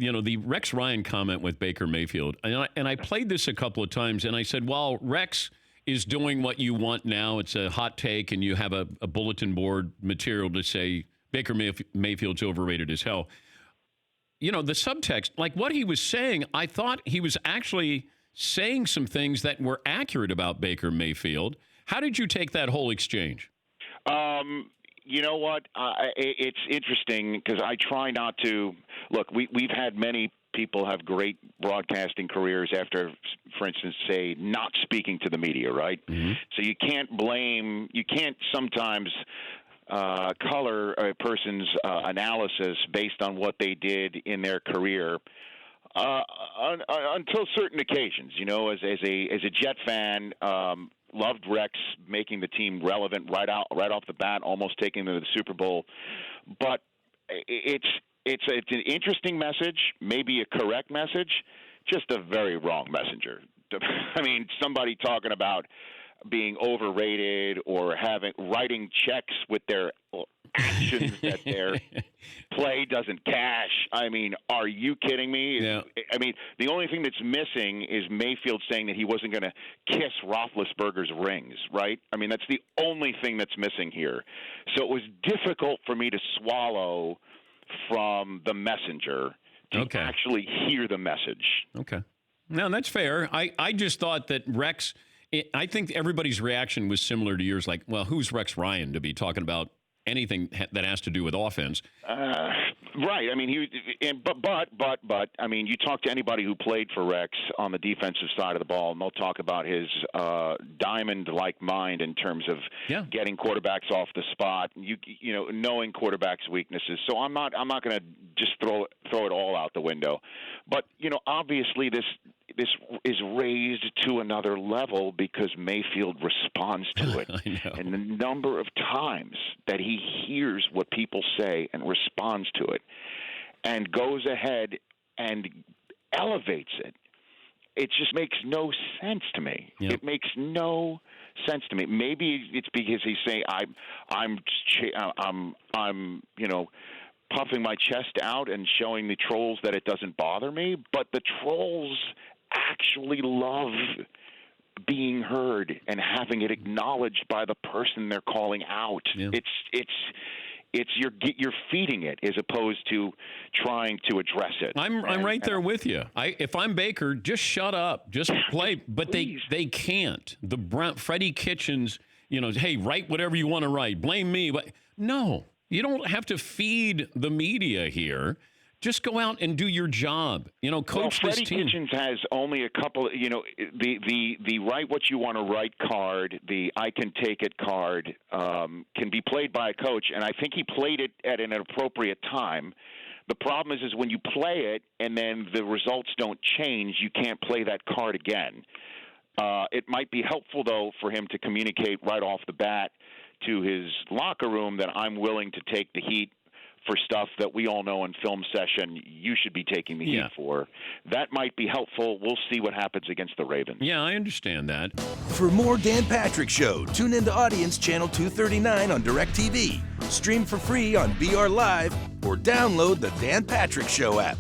the Rex Ryan comment with Baker Mayfield, and I played this a couple of times, and I said, well, Rex is doing what you want now. It's a hot take, and you have a bulletin board material to say Baker Mayfield's overrated as hell. The subtext, like what he was saying, I thought he was actually saying some things that were accurate about Baker Mayfield. How did you take that whole exchange? You know what? It's interesting because I try not to look. We've had many people have great broadcasting careers after, for instance, say not speaking to the media, right? Mm-hmm. So you can't sometimes color a person's analysis based on what they did in their career. Until certain occasions, as a Jet fan, loved Rex making the team relevant right off the bat, almost taking them to the Super Bowl. But it's an interesting message, maybe a correct message, just a very wrong messenger. I mean, somebody talking about being overrated or writing checks with their actions that their play doesn't cash. I mean, are you kidding me? Yeah. I mean, the only thing that's missing is Mayfield saying that he wasn't going to kiss Roethlisberger's rings, right? I mean, that's the only thing that's missing here. So it was difficult for me to swallow from the messenger to actually hear the message. Okay. No, that's fair. I just thought that Rex... I think everybody's reaction was similar to yours, like, well, who's Rex Ryan to be talking about anything that has to do with offense? Right. I mean, but I mean, you talk to anybody who played for Rex on the defensive side of the ball, and they'll talk about his diamond-like mind in terms of getting quarterbacks off the spot, knowing quarterbacks' weaknesses. So I'm not going to just throw it all out the window. But obviously this is raised to another level because Mayfield responds to it. I know. And the number of times that he hears what people say and responds to it and goes ahead and elevates it, it just makes no sense to me. Yep. It makes no sense to me. Maybe it's because he's saying I'm puffing my chest out and showing the trolls that it doesn't bother me, but the trolls actually love being heard and having it acknowledged by the person they're calling out. Yeah. It's you're feeding it as opposed to trying to address it. I'm right there with you. If I'm Baker, just shut up, just play. But they can't. Freddie Kitchens, hey, write whatever you want to write. Blame me, but no, you don't have to feed the media here. Just go out and do your job. Coach this team. Freddie Kitchens has only a couple. The write what you want to write card, the I can take it card, can be played by a coach, and I think he played it at an appropriate time. The problem is when you play it and then the results don't change, you can't play that card again. It might be helpful though for him to communicate right off the bat to his locker room that I'm willing to take the heat for stuff that we all know in film session you should be taking the heat for. That might be helpful. We'll see what happens against the Ravens. Yeah, I understand that. For more Dan Patrick Show, tune into Audience Channel 239 on DirecTV. Stream for free on BR Live or download the Dan Patrick Show app.